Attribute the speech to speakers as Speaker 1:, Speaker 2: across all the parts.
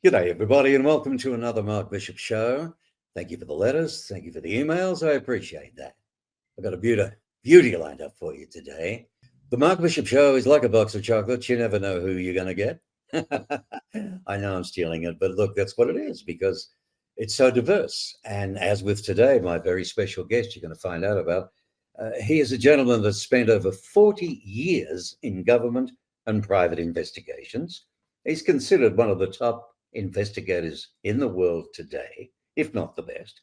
Speaker 1: G'day, everybody, and welcome to another Mark Bishop show. Thank you for the letters. Thank you for the emails. I appreciate that. I've got a beauty lined up for you today. The Mark Bishop show is like a box of chocolates. You never know who you're going to get. I know I'm stealing it, but look, that's what it is because it's so diverse. And as with today, my very special guest you're going to find out about, he is a gentleman that's spent over 40 years in government and private investigations. He's considered one of the top investigators in the world today, if not the best.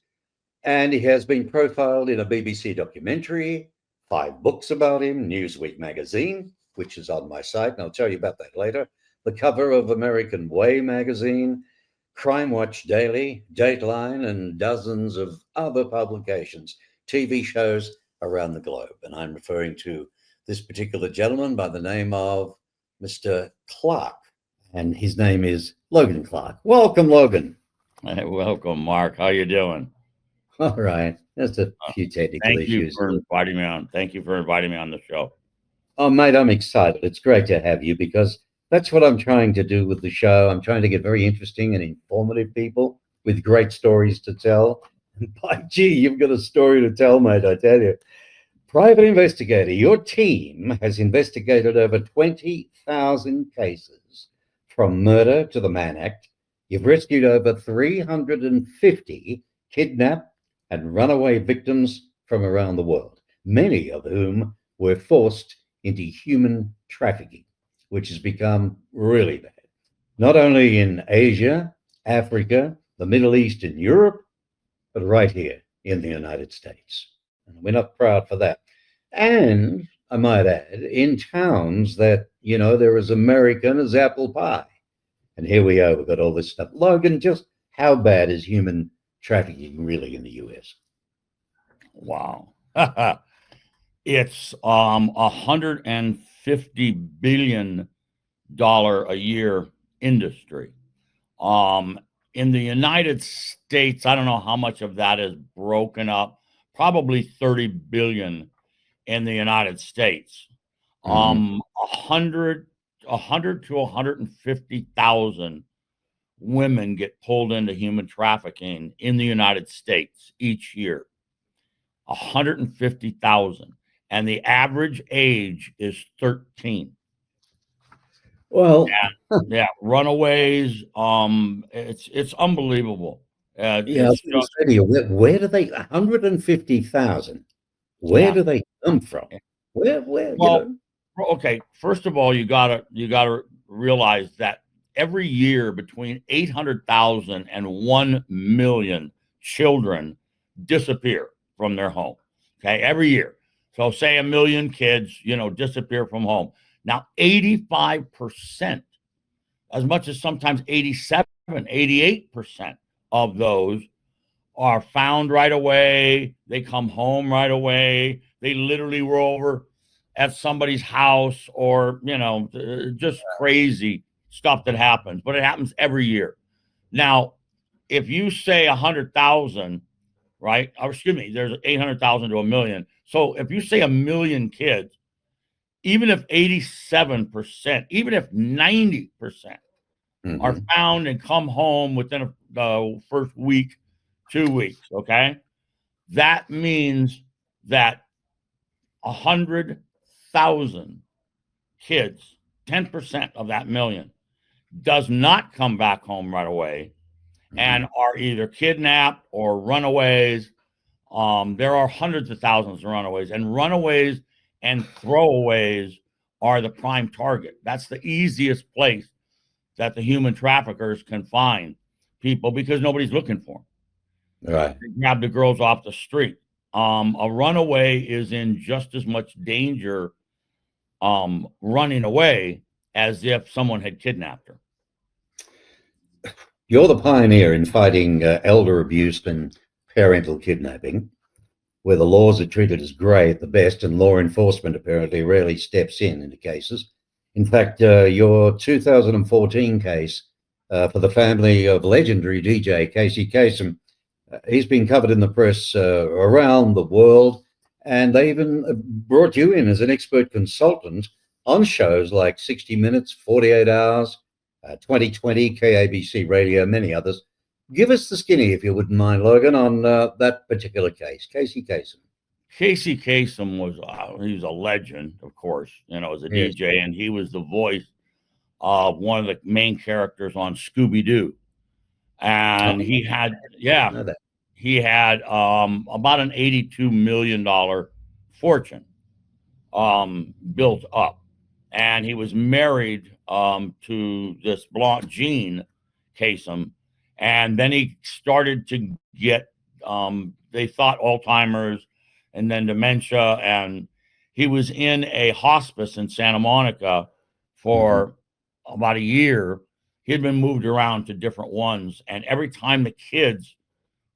Speaker 1: And he has been profiled in a BBC documentary, 5 books about him, Newsweek magazine, which is on my site, and I'll tell you about that later, the cover of American Way magazine, Crime Watch Daily, Dateline, and dozens of other publications, TV shows around the globe. And I'm referring to this particular gentleman by the name of Mr. Clarke. And his name is Logan Clarke. Welcome, Logan.
Speaker 2: Hey, welcome, Mark. How you doing?
Speaker 1: All right. Just a few technical issues.
Speaker 2: Thank you for inviting me on. Thank you for inviting me on the show.
Speaker 1: Oh, mate, I'm excited. It's great to have you because that's what I'm trying to do with the show. I'm trying to get very interesting and informative people with great stories to tell. And by gee, you've got a story to tell, mate, I tell you. Private investigator, your team has investigated over 20,000 cases. From murder to the Mann Act, you've rescued over 350 kidnapped and runaway victims from around the world, many of whom were forced into human trafficking, which has become really bad, not only in Asia, Africa, the Middle East, and Europe, but right here in the United States. And we're not proud for that. And I might add, in towns that, they're as American as apple pie. And here we are, we've got all this stuff. Logan, just how bad is human trafficking really in the U.S.?
Speaker 2: Wow. It's $150 billion a year industry. In the United States, I don't know how much of that is broken up, probably 30 billion in the United States. 100 to 150,000 women get pulled into human trafficking in the United States each year. 150,000, and the average age is 13.
Speaker 1: Well,
Speaker 2: yeah, runaways. It's unbelievable.
Speaker 1: I was going to say to you, where do they 150,000? Where do they come from? Where?
Speaker 2: Okay, first of all, you gotta realize that every year between 800,000 and 1 million children disappear from their home. Okay, every year. So say 1 million kids, disappear from home. Now, 85%, as much as sometimes 87, 88% of those are found right away. They come home right away. They literally were over at somebody's house or, just crazy stuff that happens, but it happens every year. Now, if you say 100,000, right? Or excuse me, there's 800,000 to 1 million. So if you say 1 million kids, even if 87%, even if 90% are found and come home within the first week, 2 weeks, okay? That means that 100,000 kids, 10% of that million, does not come back home right away and are either kidnapped or runaways. There are hundreds of thousands of runaways, and runaways and throwaways are the prime target. That's the easiest place that the human traffickers can find people because nobody's looking for them.
Speaker 1: Right.
Speaker 2: They grab the girls off the street. A runaway is in just as much danger running away as if someone had kidnapped her.
Speaker 1: You're the pioneer in fighting elder abuse and parental kidnapping, where the laws are treated as grey at the best and law enforcement apparently rarely steps in the cases. In fact, your 2014 case for the family of legendary DJ Casey Kasem, he's been covered in the press around the world, and they even brought you in as an expert consultant on shows like 60 Minutes, 48 Hours, 2020, KABC Radio, many others. Give us the skinny, if you wouldn't mind, Logan, on that particular case, Casey Kasem.
Speaker 2: Casey Kasem he was a legend, of course, as a
Speaker 1: Yes.
Speaker 2: DJ, and he was the voice of one of the main characters on Scooby-Doo. And he had about an $82 million fortune built up. And he was married to this blonde Jean Kasem. And then he started to get, they thought Alzheimer's and then dementia. And he was in a hospice in Santa Monica for about a year. He had been moved around to different ones. And every time the kids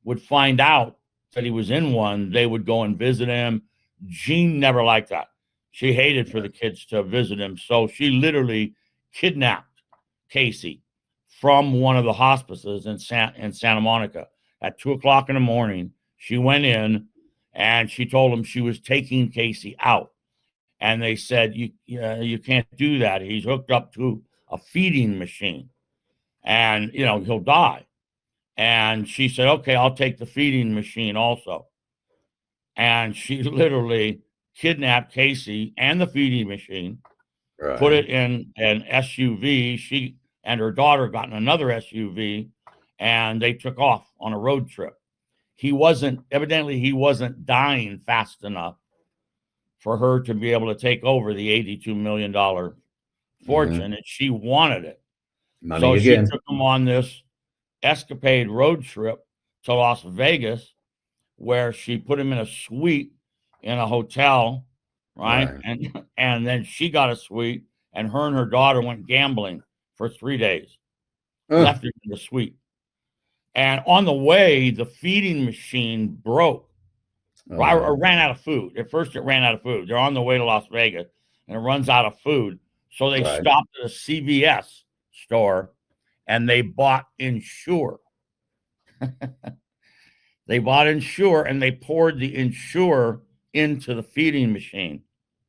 Speaker 2: would find out that he was in one, they would go and visit him. Jean never liked that. She hated for the kids to visit him. So she literally kidnapped Casey from one of the hospices in Santa Monica at 2:00 in the morning. She went in and she told him she was taking Casey out. And they said, you can't do that. He's hooked up to a feeding machine and, he'll die. And she said, okay, I'll take the feeding machine also. And she literally kidnapped Casey and the feeding machine, put it in an SUV. She and her daughter got in another SUV, and they took off on a road trip. He wasn't dying fast enough for her to be able to take over the $82 million fortune, and she wanted it.
Speaker 1: Money
Speaker 2: she
Speaker 1: again.
Speaker 2: took him on this escapade road trip to Las Vegas, where she put him in a suite in a hotel, right? And then she got a suite, and her and her daughter went gambling for 3 days, left her in the suite. And on the way, the feeding machine broke, or ran out of food. At first, it ran out of food. They're on the way to Las Vegas, and it runs out of food. So they stopped at a CVS store, and they bought Ensure. They bought Ensure, and they poured the Ensure into the feeding machine.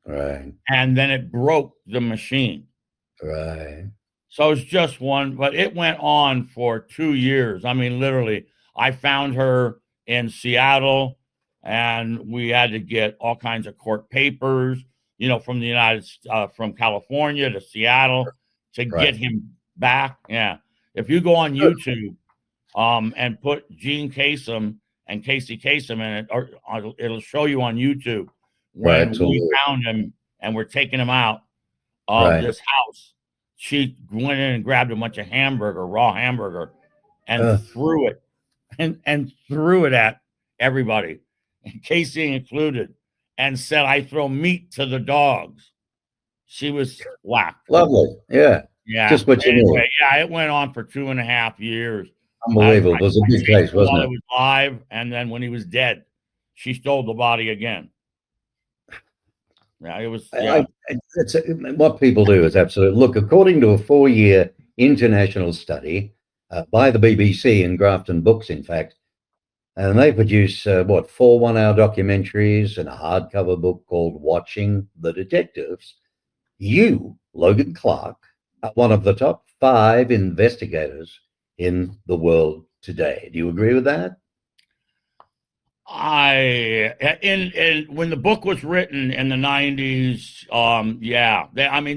Speaker 1: Right.
Speaker 2: And then it broke the machine.
Speaker 1: Right.
Speaker 2: So it's just one, but it went on for 2 years. I mean, literally, I found her in Seattle, and we had to get all kinds of court papers, from from California to Seattle to get him back. Yeah. If you go on YouTube and put Gene Kasem and Casey Kasem in it, or it'll show you on YouTube when we found him and we're taking him out of this house. She went in and grabbed a bunch of raw hamburger, and threw it and threw it at everybody, Casey included, and said, "I throw meat to the dogs." She was whacked.
Speaker 1: Lovely. Yeah.
Speaker 2: Yeah.
Speaker 1: Just what you need.
Speaker 2: Yeah, it went on for 2.5 years.
Speaker 1: Unbelievable. It was a big case, wasn't it?
Speaker 2: While he was alive, and then when he was dead, she stole the body again. Yeah, it was. Yeah.
Speaker 1: What people do is absolutely. Look, according to a 4-year international study by the BBC and Grafton Books, in fact, and they produce 4 one-hour documentaries and a hardcover book called Watching the Detectives. You, Logan Clarke, are one of the top 5 investigators in the world today. Do you agree with that?
Speaker 2: When the book was written in the 90s,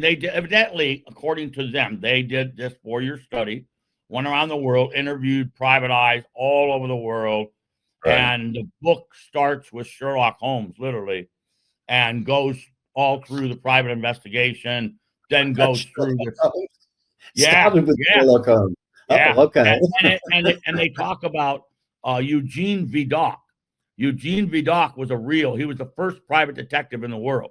Speaker 2: they did, evidently, according to them, they did this 4-year study, went around the world, interviewed private eyes all over the world, and the book starts with Sherlock Holmes, literally, and goes all through the private investigation, then goes through the
Speaker 1: started with Sherlock Holmes. Okay.
Speaker 2: And they talk about Eugene Vidocq. Eugene Vidocq he was the first private detective in the world.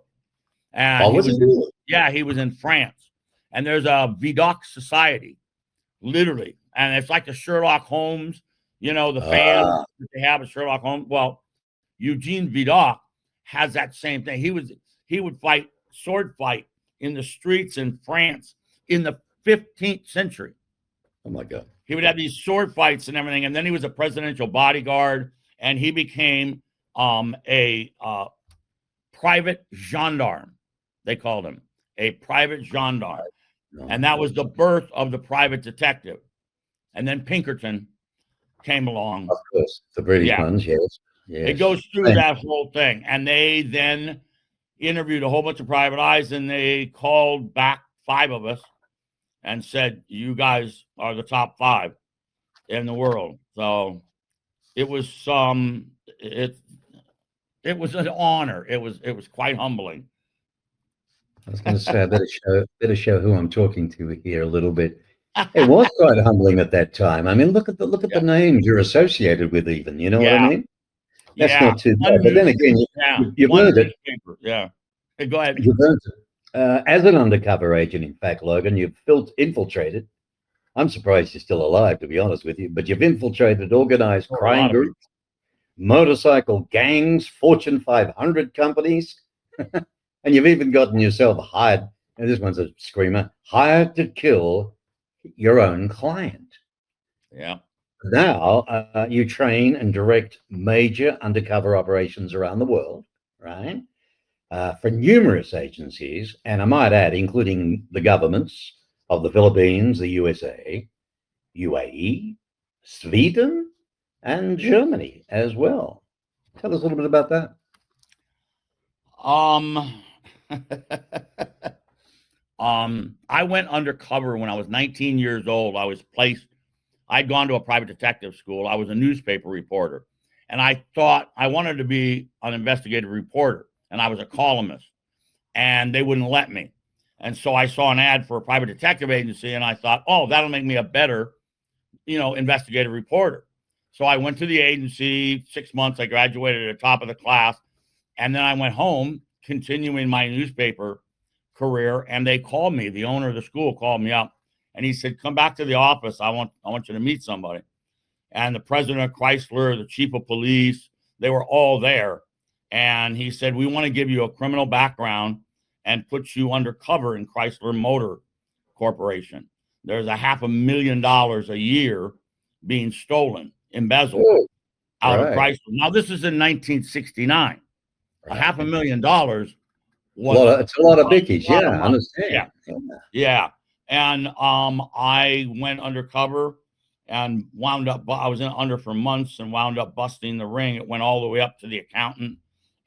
Speaker 2: And he was in France. And there's a Vidocq Society, literally. And it's like the Sherlock Holmes, the fans that they have of Sherlock Holmes. Well, Eugene Vidocq has that same thing. He would sword fight in the streets in France in the 15th century.
Speaker 1: Oh my God.
Speaker 2: He would have these sword fights and everything. And then he was a presidential bodyguard, and he became a private gendarme. They called him a private gendarme. And that was the birth of the private detective. And then Pinkerton came along.
Speaker 1: Of course, the British ones, yes.
Speaker 2: It goes through that whole thing. And they then interviewed a whole bunch of private eyes, and they called back 5 of us and said, you guys are the top 5 in the world. So it was it was an honor. It was quite humbling.
Speaker 1: I was going to say, I better show who I'm talking to here a little bit. It was quite humbling at that time. I mean, look at the names you're associated with, even. You know what I mean? That's not too bad. But then again, you've learned it.
Speaker 2: Yeah. Hey, go ahead.
Speaker 1: You've learned it. As an undercover agent, in fact, Logan, you've infiltrated. I'm surprised you're still alive, to be honest with you. But you've infiltrated organized crime groups, motorcycle gangs, Fortune 500 companies, and you've even gotten yourself hired. And this one's a screamer: hired to kill your own client.
Speaker 2: Yeah.
Speaker 1: Now you train and direct major undercover operations around the world, right? For numerous agencies, and I might add, including the governments of the Philippines, the USA, UAE, Sweden, and Germany as well. Tell us a little bit about that.
Speaker 2: I went undercover when I was 19 years old. I'd gone to a private detective school. I was a newspaper reporter, and I thought I wanted to be an investigative reporter, and I was a columnist, and they wouldn't let me. And so I saw an ad for a private detective agency, and I thought, oh, that'll make me a better, investigative reporter. So I went to the agency, 6 months. I graduated at the top of the class, and then I went home, continuing my newspaper career. And they called me. The owner of the school called me up, and he said, "Come back to the office. I want you to meet somebody." And the president of Chrysler, the chief of police, they were all there. And he said, "We want to give you a criminal background and put you undercover in Chrysler Motor Corporation. There's $500,000 a year being stolen, embezzled out of Chrysler." Now, this is in 1969. $500,000 was
Speaker 1: it's a lot of bickies. Yeah, I understand.
Speaker 2: Yeah. And I went undercover and wound up. I was under for months and wound up busting the ring. It went all the way up to the accountant,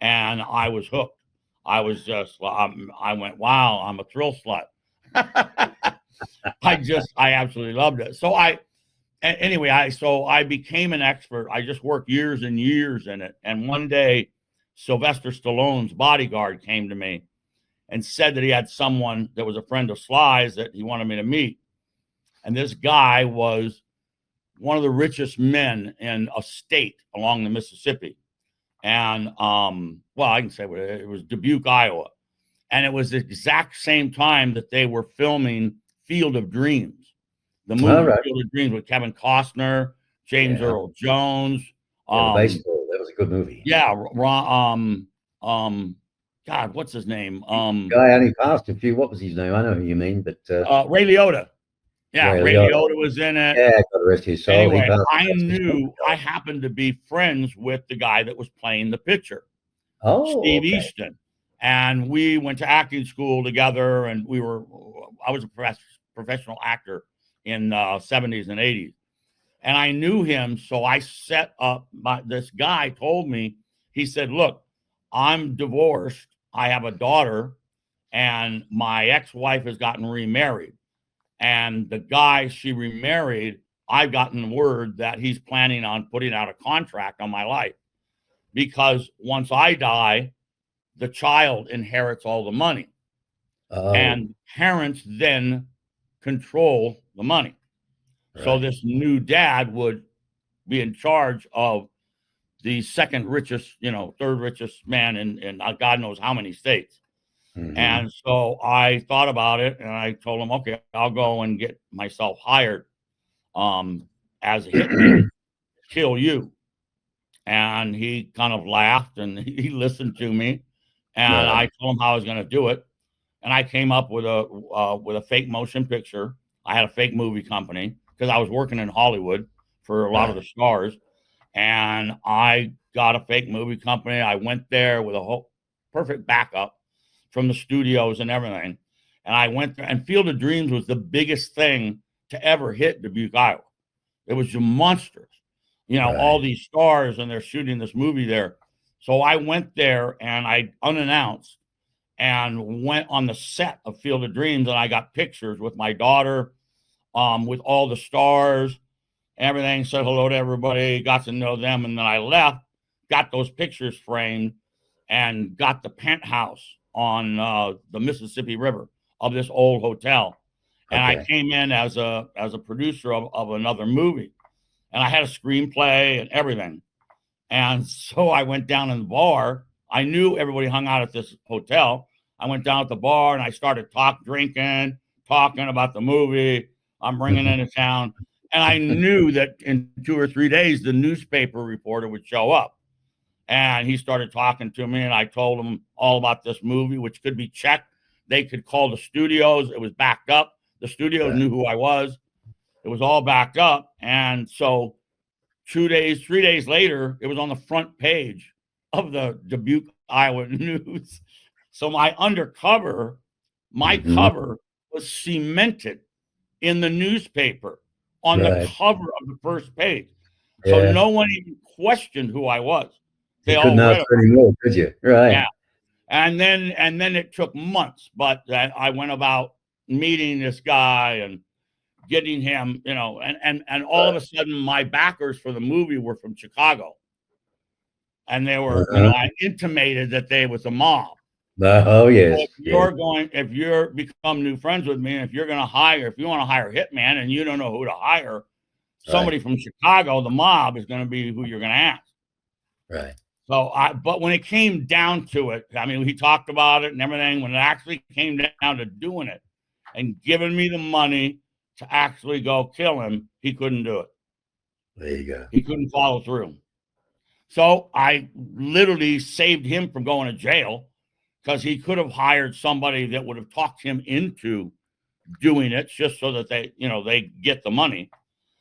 Speaker 2: and I was hooked. I was just, I went, wow, I'm a thrill slut. I absolutely loved it. So I became an expert. I just worked years and years in it. And one day, Sylvester Stallone's bodyguard came to me and said that he had someone that was a friend of Sly's that he wanted me to meet. And this guy was one of the richest men in a state along the Mississippi. And, I can say it was Dubuque, Iowa. And it was the exact same time that they were filming Field of Dreams, the movie Field of Dreams with Kevin Costner, James Earl Jones.
Speaker 1: Baseball. That was a good movie.
Speaker 2: Yeah. God, what's his name?
Speaker 1: Guy only passed a few. What was his name? I know who you mean, but
Speaker 2: Ray Liotta. Yeah, Ray Liotta was in it.
Speaker 1: Yeah, God rest his soul.
Speaker 2: Anyway, I happened to be friends with the guy that was playing the pitcher, Steve Easton, and we went to acting school together. And I was a professional actor in the 70s and 80s, and I knew him. So I set up this guy told me, he said, "Look, I'm divorced. I have a daughter, and my ex-wife has gotten remarried. And the guy she remarried, I've gotten word that he's planning on putting out a contract on my life, because once I die, the child inherits all the money. And parents then control the money. So this new dad would be in charge of the second richest, third richest man in God knows how many states." And so I thought about it, and I told him, "Okay, I'll go and get myself hired as a hitman, kill you." And he kind of laughed, and he listened to me, and I told him how I was going to do it. And I came up with a fake motion picture. I had a fake movie company because I was working in Hollywood for a lot of the stars. And I got a fake movie company. I went there with a whole perfect backup from the studios and everything. And I went there, and Field of Dreams was the biggest thing to ever hit Dubuque, Iowa. It was just monsters, all
Speaker 1: Right.
Speaker 2: these stars, and they're shooting this movie there. So I went there, and I unannounced and went on the set of Field of Dreams, and I got pictures with my daughter, with all the stars, everything, said hello to everybody, got to know them, and then I left, got those pictures framed, and got the penthouse on the Mississippi River of this old hotel. And I came in as a producer of another movie, and I had a screenplay and everything. And so I went down in the bar. I knew everybody hung out at this hotel. I went down at the bar and I started talking about the movie I'm bringing into town. And I knew that in 2 or 3 days, the newspaper reporter would show up. And he started talking to me, and I told him all about this movie, which could be checked. They could call the studios. It was backed up. The studios knew who I was. It was all backed up. And so 3 days later, it was on the front page of the Dubuque, Iowa News. So my cover was cemented in the newspaper on the cover of the first page. So no one even questioned who I was.
Speaker 1: They couldn't ask for any more, could you? Right.
Speaker 2: Yeah. And then it took months, but I went about meeting this guy and getting him, and all of a sudden my backers for the movie were from Chicago. And they were, I intimated that they was a mob.
Speaker 1: Oh, yes.
Speaker 2: So if you're become new friends with me, and if you want to hire a hitman and you don't know who to hire, somebody from Chicago, the mob is going to be who you're going to ask.
Speaker 1: Right.
Speaker 2: So but when it came down to it, I mean, he talked about it and everything. When it actually came down to doing it and giving me the money to actually go kill him, he couldn't do it.
Speaker 1: There you go.
Speaker 2: He couldn't follow through. So I literally saved him from going to jail, because he could have hired somebody that would have talked him into doing it just so that they get the money.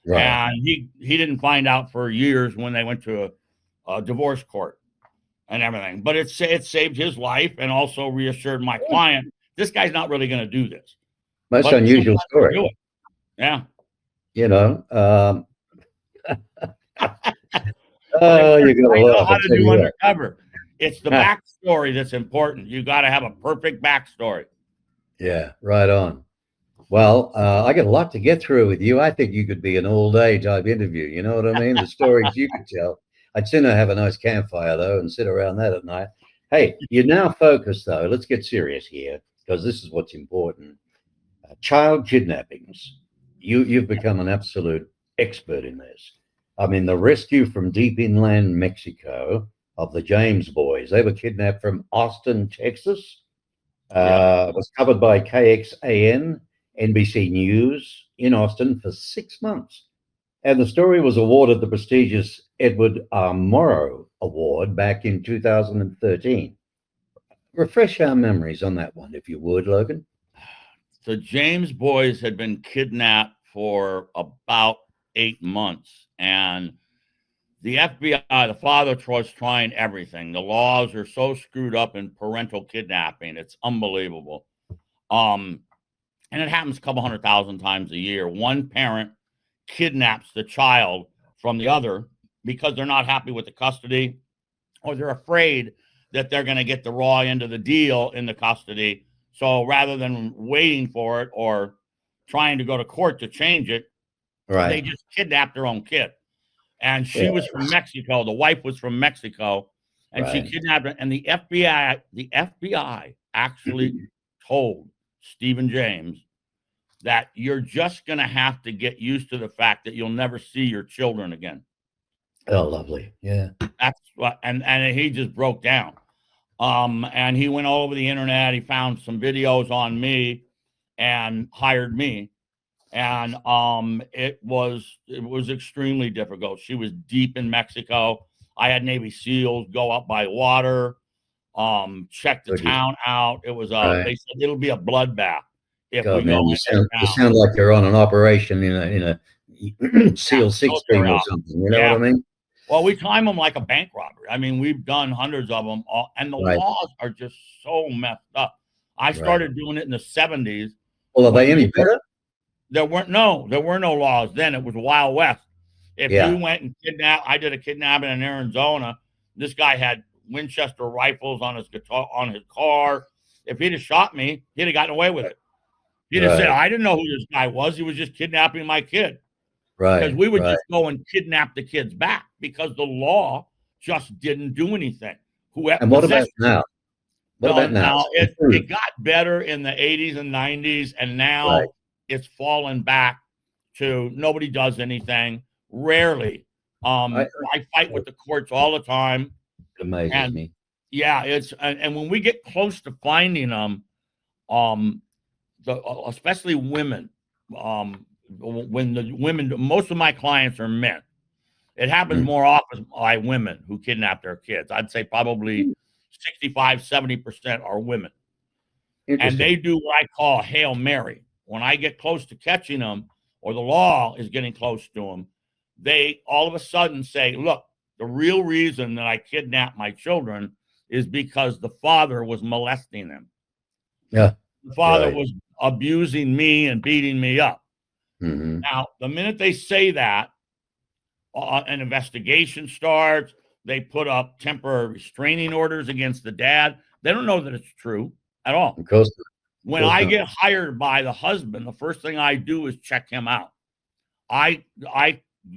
Speaker 2: Right. And he didn't find out for years when they went to a divorce court and everything. But it saved his life and also reassured my client, this guy's not really going to do this.
Speaker 1: Most unusual story.
Speaker 2: Yeah.
Speaker 1: You got to
Speaker 2: love how to do undercover. It's the backstory that's important. You got to have a perfect backstory.
Speaker 1: Yeah, right on. Well, I got a lot to get through with you. I think you could be an all-day type interview. You know what I mean? The stories you could tell. I'd sooner have a nice campfire, though, and sit around that at night. Hey, you're now focused, though. Let's get serious here, because this is what's important. Child kidnappings. You've become an absolute expert in this. I mean, the rescue from deep inland Mexico of the James boys. They were kidnapped from Austin, Texas. Was covered by KXAN, NBC News in Austin for 6 months. And the story was awarded the prestigious Edward R. Morrow Award back in 2013. Refresh our memories on that one, if you would, Logan.
Speaker 2: The James boys had been kidnapped for about 8 months, and the FBI, the father was trying everything. The laws are so screwed up in parental kidnapping. It's unbelievable. And it happens a couple 100,000 times a year. One parent kidnaps the child from the other because they're not happy with the custody, or they're afraid that they're going to get the raw end of the deal in the custody. So rather than waiting for it or trying to go to court to change it, they just kidnapped their own kid. And she was from Mexico. The wife was from Mexico, and she kidnapped her. And the FBI actually told Stephen James that you're just going to have to get used to the fact that you'll never see your children again.
Speaker 1: Oh, lovely. Yeah.
Speaker 2: That's what, and he just broke down. And he went all over the internet. He found some videos on me and hired me. And it was extremely difficult. She was deep in Mexico. I had Navy SEALs go up by water, check the town out. It was they said it'll be a bloodbath if we go.
Speaker 1: You sound like you're on an operation in a SEAL 16 or something. You know what I mean?
Speaker 2: Well, we time them like a bank robbery. I mean, we've done hundreds of them, and the laws are just so messed up. I started doing it in the 70s.
Speaker 1: Well, are they any better?
Speaker 2: There were no laws then. It was Wild West. If you went and I did a kidnapping in Arizona. This guy had Winchester rifles on his car. If he'd have shot me, he'd have gotten away with it. He'd have said, I didn't know who this guy was. He was just kidnapping my kid. Because we would just go and kidnap the kids back because the law just didn't do anything.
Speaker 1: And what about now? What about now?
Speaker 2: It got better in the 80s and 90s, and now it's fallen back to nobody does anything. Rarely. I fight with the courts all the time.
Speaker 1: It amazes me.
Speaker 2: Yeah, and when we get close to finding them, especially women, when the women, most of my clients are men. It happens more often by women who kidnap their kids. I'd say probably 65-70% are women. And they do what I call Hail Mary. When I get close to catching them, or the law is getting close to them, they all of a sudden say, look, the real reason that I kidnapped my children is because the father was molesting them.
Speaker 1: Yeah.
Speaker 2: The father was abusing me and beating me up. Now, the minute they say that, an investigation starts. They put up temporary restraining orders against the dad. They don't know that it's true at all.
Speaker 1: Of course.
Speaker 2: When I get hired by the husband, the first thing I do is check him out. I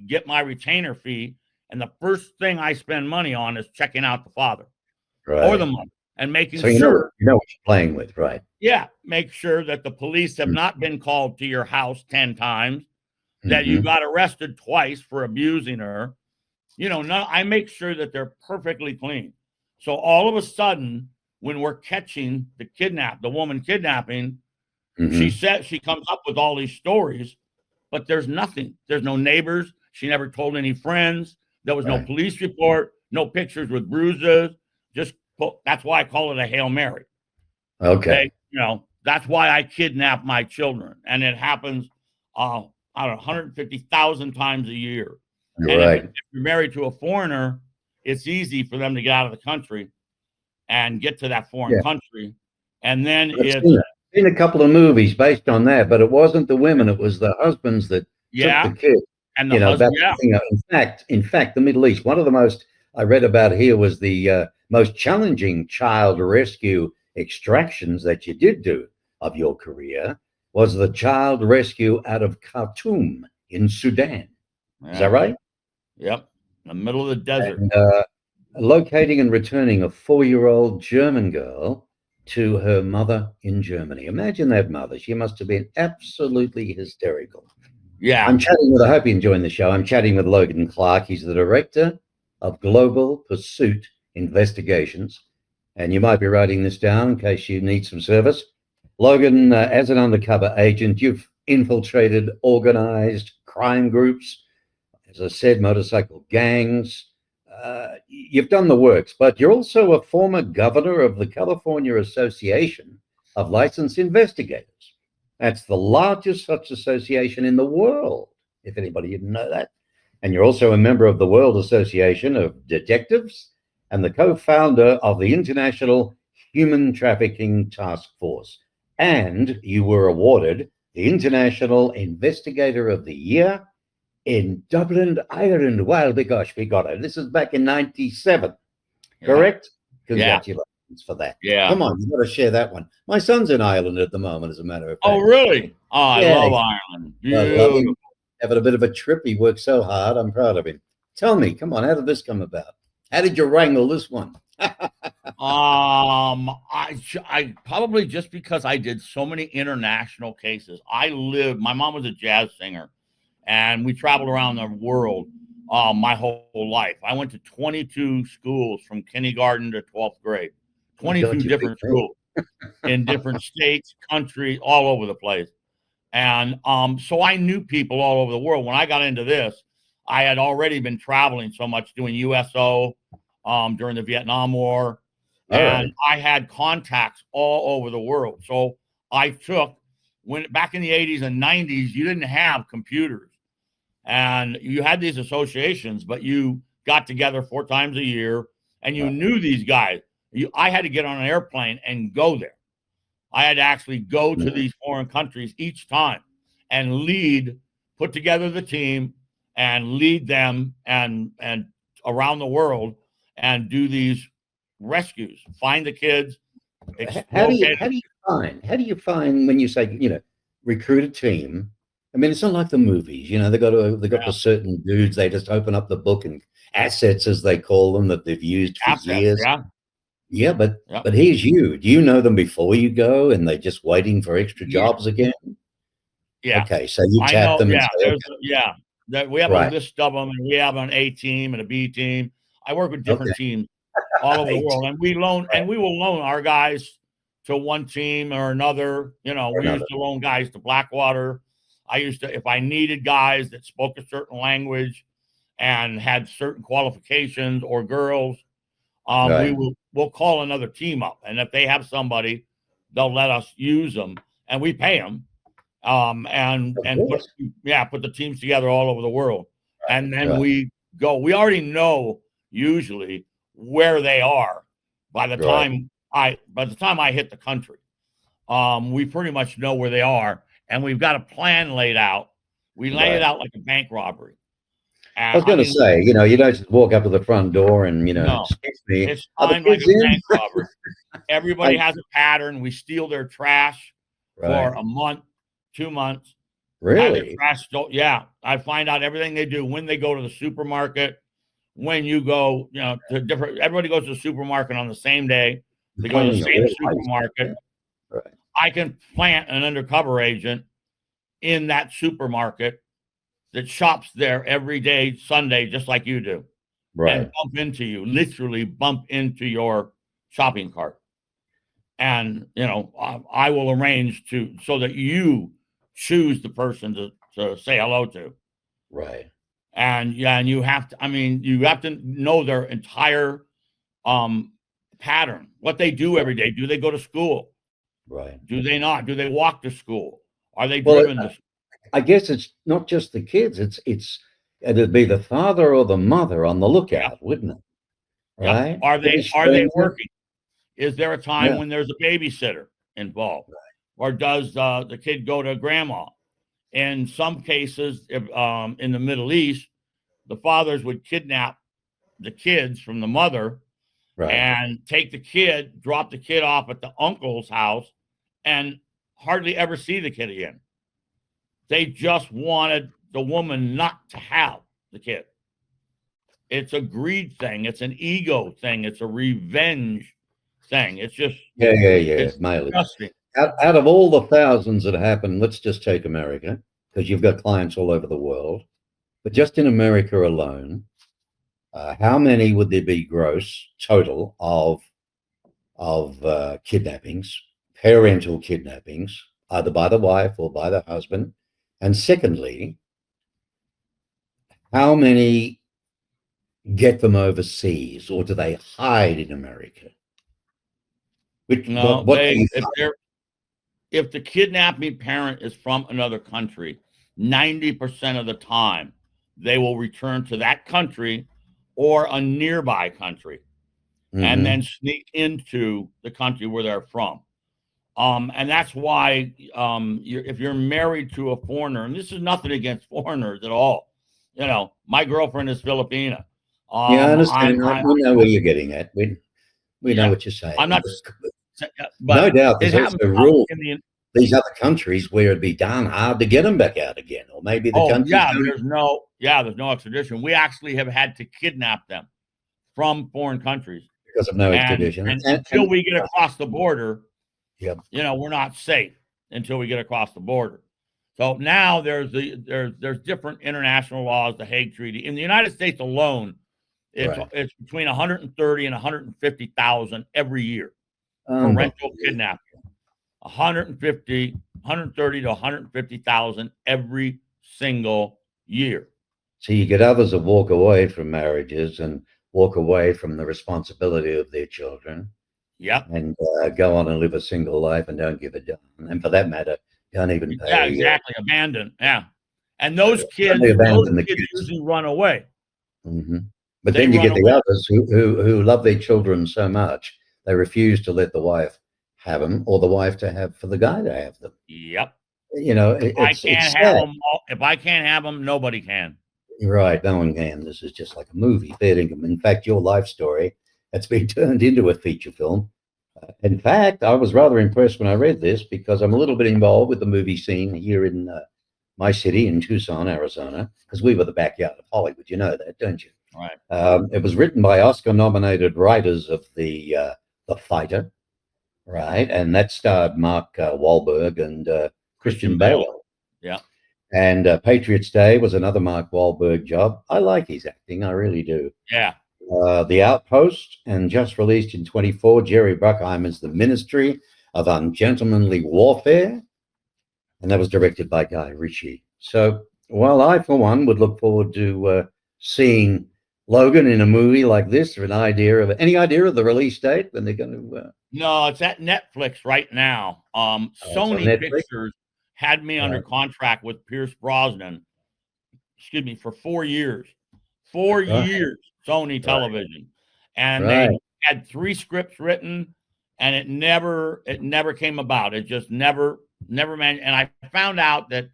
Speaker 2: get my retainer fee, and the first thing I spend money on is checking out the father or the mother and making sure.
Speaker 1: You know what you're playing with, right?
Speaker 2: Yeah. Make sure that the police have not been called to your house 10 times, that you got arrested twice for abusing her. I make sure that they're perfectly clean. So all of a sudden, when we're catching the woman kidnapping, she comes up with all these stories, but there's nothing. There's no neighbors. She never told any friends. There was no police report, no pictures with bruises. That's why I call it a Hail Mary.
Speaker 1: Okay.
Speaker 2: That's why I kidnap my children. And it happens, 150,000 times a year. If you're married to a foreigner, it's easy for them to get out of the country and get to that foreign country. And then
Speaker 1: I've seen a couple of movies based on that, but it wasn't the women, it was the husbands that took the kids.
Speaker 2: And the husband,
Speaker 1: in fact, the Middle East, one of the most I read about here was the most challenging child rescue extractions that you did do of your career was the child rescue out of Khartoum in Sudan. Is that right?
Speaker 2: Yep. In the middle of the desert.
Speaker 1: And, locating and returning a 4-year-old German girl to her mother in Germany. Imagine that mother. She must have been absolutely hysterical.
Speaker 2: Yeah.
Speaker 1: I hope you're enjoying the show. I'm chatting with Logan Clarke. He's the director of Global Pursuit Investigations. And you might be writing this down in case you need some service. Logan, as an undercover agent, you've infiltrated organized crime groups, as I said, motorcycle gangs. You've done the works, but you're also a former governor of the California Association of Licensed Investigators. That's the largest such association in the world, if anybody didn't know that. And you're also a member of the World Association of Detectives and the co-founder of the International Human Trafficking Task Force. And you were awarded the International Investigator of the Year in Dublin, Ireland. Well, gosh, we got it. This is back in 97, correct? Congratulations for that.
Speaker 2: Yeah.
Speaker 1: Come on, you've got to share that one. My son's in Ireland at the moment, as a matter of fact.
Speaker 2: Oh, really? Oh, I love Ireland.
Speaker 1: Beautiful. Having a bit of a trip. He worked so hard. I'm proud of him. Tell me, come on, how did this come about? How did you wrangle this one?
Speaker 2: I probably just because I did so many international cases. My mom was a jazz singer, and we traveled around the world my whole life. I went to 22 schools from kindergarten to 12th grade, 22 different schools in different states, countries, all over the place. And so I knew people all over the world. When I got into this, I had already been traveling so much, doing USO during the Vietnam War. And I had contacts all over the world. So I took, back in the 80s and 90s, you didn't have computers. And you had these associations, but you got together 4 times a year and you knew these guys. I had to get on an airplane and go there. I had to actually go to these foreign countries each time and put together the team and lead them and around the world and do these rescues, find the kids.
Speaker 1: How do you find when you say, recruit a team? I mean, it's not like the movies, they got the certain dudes, they just open up the book and assets, as they call them, that they've used for years. Yeah, but here's you. Do you know them before you go, and they're just waiting for extra jobs again?
Speaker 2: Yeah.
Speaker 1: Okay, so you tap them and say,
Speaker 2: that we have a list of them, and we have an A team and a B team. I work with different teams all over the world, and we will loan our guys to one team or another. We used to loan guys to Blackwater. If I needed guys that spoke a certain language and had certain qualifications, or girls, we'll call another team up, and if they have somebody, they'll let us use them, and we pay them. And put the teams together all over the world. And then we go. We already know usually where they are by the time I hit the country. We pretty much know where they are, and we've got a plan laid out. We lay it out like a bank robbery.
Speaker 1: I was going to say, you don't just walk up to the front door and, excuse me.
Speaker 2: It's timed like a bank robbery. Everybody has a pattern. We steal their trash for a month, 2 months.
Speaker 1: Really?
Speaker 2: I find out everything they do, when they go to the supermarket, when you go, to different. Everybody goes to the supermarket on the same day. They go to the same supermarket.
Speaker 1: Right.
Speaker 2: I can plant an undercover agent in that supermarket that shops there every day, Sunday, just like you do, and literally bump into your shopping cart. And, I will arrange so that you choose the person to say hello to.
Speaker 1: Right.
Speaker 2: And you have to know their entire pattern, what they do every day. Do they go to school?
Speaker 1: Right.
Speaker 2: Do they not? Do they walk to school? Are they driven to school?
Speaker 1: I guess it's not just the kids. It'd be the father or the mother on the lookout, wouldn't it? Right.
Speaker 2: Are they working? Is there a time when there's a babysitter involved? Or does the kid go to grandma? In some cases, in the Middle East, the fathers would kidnap the kids from the mother and take the kid, drop the kid off at the uncle's house, and hardly ever see the kid again. They just wanted the woman not to have the kid. It's a greed thing. It's an ego thing. It's a revenge thing. It's just it's disgusting.
Speaker 1: Out of all the thousands that happen, let's just take America, because you've got clients all over the world. But just in America alone, how many would there be gross total of kidnappings, parental kidnappings, either by the wife or by the husband? And secondly, how many get them overseas, or do they hide in America?
Speaker 2: If the kidnapping parent is from another country, 90% of the time they will return to that country or a nearby country, and then sneak into the country where they're from. And that's why if you're married to a foreigner, and this is nothing against foreigners at all, my girlfriend is Filipina.
Speaker 1: I understand. We know where you're getting at. We know what you're saying.
Speaker 2: I'm not. But
Speaker 1: no doubt, there's also a rule in these other countries where it'd be darn hard to get them back out again, or maybe the country.
Speaker 2: There's no extradition. We actually have had to kidnap them from foreign countries
Speaker 1: because of no extradition.
Speaker 2: And until we get across the border, we're not safe until we get across the border. So now there's different international laws, the Hague Treaty. In the United States alone, it's between 130 and 150,000 every year for rental kidnapping. 130 to 150,000 every single year.
Speaker 1: So you get others that walk away from marriages and walk away from the responsibility of their children. And go on and live a single life and don't give a damn. And for that matter, don't even pay.
Speaker 2: Yeah, exactly. Abandon. Yeah. And those kids usually run away.
Speaker 1: But then you get the others who love their children so much, they refuse to let the wife have them or the wife to have for the guy to have them.
Speaker 2: Yep.
Speaker 1: You know, it's sad.
Speaker 2: If I can't have them, nobody can.
Speaker 1: You're right. No one can. This is just like a movie. Fair income. In fact, your life story has been turned into a feature film. In fact, I was rather impressed when I read this because I'm a little bit involved with the movie scene here in my city in Tucson, Arizona, because we were the backyard of Hollywood. You know that, don't you?
Speaker 2: Right.
Speaker 1: It was written by Oscar-nominated writers of The Fighter, right? And that starred Mark Wahlberg and Christian Bale.
Speaker 2: Yeah.
Speaker 1: And Patriots Day was another Mark Wahlberg job. I like his acting. I really do.
Speaker 2: Yeah.
Speaker 1: The Outpost, and just released in 24, Jerry Bruckheimer's The Ministry of Ungentlemanly Warfare. And that was directed by Guy Ritchie. So, while I, for one, would look forward to seeing Logan in a movie like this, or any idea of the release date when they're going to?
Speaker 2: No, it's at Netflix right now. Sony Pictures had me under contract with Pierce Brosnan, for 4 years. 4 years, Sony Television. And they had 3 scripts written, and it never came about. It just never man. And I found out that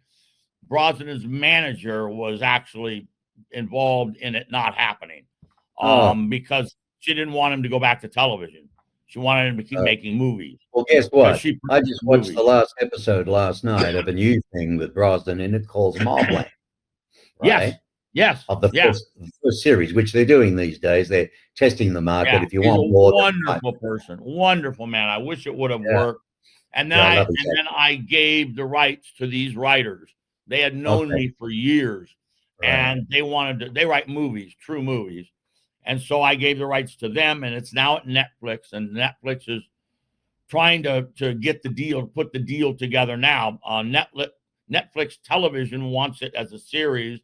Speaker 2: Brosnan's manager was actually involved in it not happening, because she didn't want him to go back to television. She wanted him to keep making movies.
Speaker 1: Well, guess what? I just watched the last episode last night of a new thing with Brosnan in it called Mobland. Right?
Speaker 2: Yes.
Speaker 1: Of the first series, which they're doing these days. They're testing the market.
Speaker 2: Yeah.
Speaker 1: If you want more,
Speaker 2: wonderful person, wonderful man. I wish it would have worked. And then I gave the rights to these writers. They had known me for years, and they write movies, true movies. And so I gave the rights to them, and it's now at Netflix, and Netflix is trying to get the deal, put the deal together now. Netflix television wants it as a series.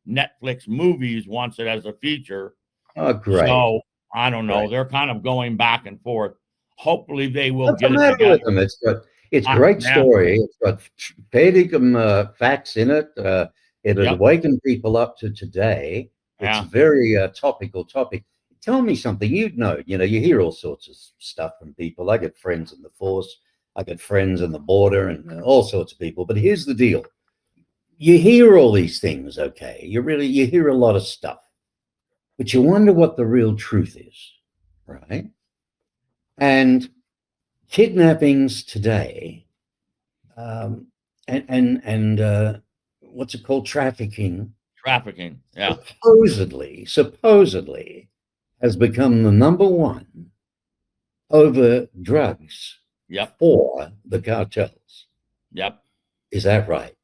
Speaker 2: Netflix movies wants it as a feature.
Speaker 1: Oh, great.
Speaker 2: So I don't know. They're kind of going back and forth. Hopefully they will
Speaker 1: What's
Speaker 2: get
Speaker 1: the
Speaker 2: it
Speaker 1: matter
Speaker 2: together.
Speaker 1: with them? It's a great story. It's got fair facts in it. It'll awaken people up to today. It's a very topical topic. Tell me something. You hear all sorts of stuff from people. I get friends in the force. I get friends in the border and all sorts of people. But here's the deal. You hear all these things, okay? You hear a lot of stuff. But you wonder what the real truth is, right? And kidnappings today, and what's it called? Trafficking.
Speaker 2: Trafficking, yeah.
Speaker 1: Supposedly has become the number one over drugs for the cartels.
Speaker 2: Yep.
Speaker 1: Is that right?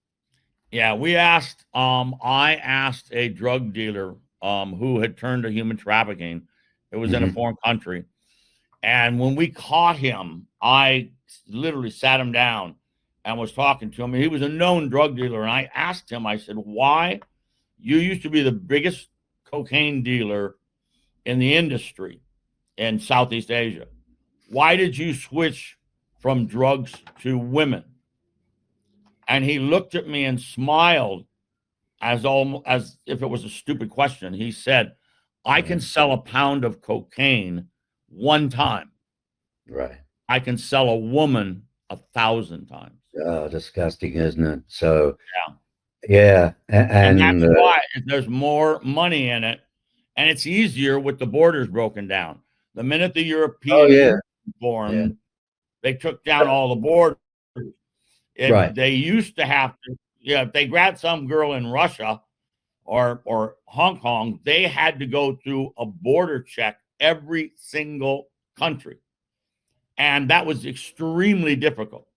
Speaker 2: Yeah, I asked a drug dealer who had turned to human trafficking. It was in a foreign country. And when we caught him, I literally sat him down and was talking to him. He was a known drug dealer. And I asked him, I said, why? You used to be the biggest cocaine dealer in the industry in Southeast Asia. Why did you switch from drugs to women? And he looked at me and smiled as if it was a stupid question. He said, I can sell a pound of cocaine one time.
Speaker 1: Right.
Speaker 2: I can sell a woman 1,000 times.
Speaker 1: Oh, disgusting, isn't it? So,
Speaker 2: yeah. And that's why there's more money in it. And it's easier with the borders broken down. The minute the Europeans formed, they took down all the borders. They used to have to, if they grabbed some girl in Russia or Hong Kong, they had to go through a border check every single country. And that was extremely difficult